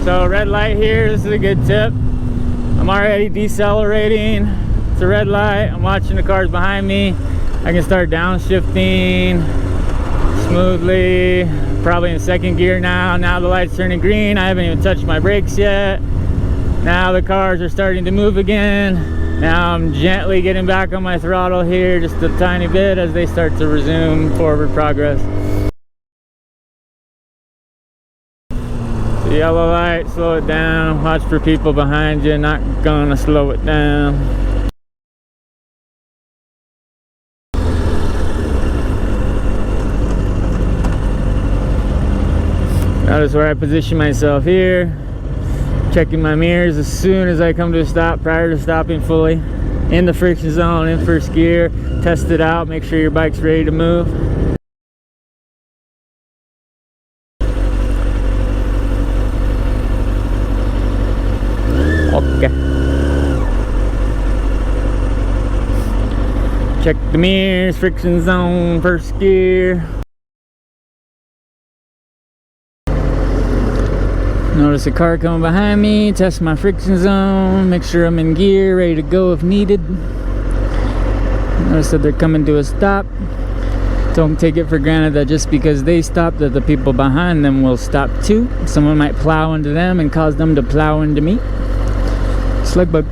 So red light here, this is a good tip. I'm already decelerating. It's a red light. I'm watching the cars behind me. I can start downshifting smoothly. Probably in second gear now. Now the light's turning green. I haven't even touched my brakes yet. Now the cars are starting to move again. Now I'm gently getting back on my throttle here just a tiny bit as they start to resume forward progress. So yellow light, slow it down. Watch for people behind you, not gonna slow it down. Notice where I position myself here. Checking my mirrors as soon as I come to a stop, prior to stopping fully. In the friction zone, in first gear. Test it out, make sure your bike's ready to move. Okay. Check the mirrors, friction zone, first gear. Notice a car coming behind me, test my friction zone, make sure I'm in gear, ready to go if needed. Notice that they're coming to a stop. Don't take it for granted that just because they stop that the people behind them will stop too. Someone might plow into them and cause them to plow into me. Slug bug.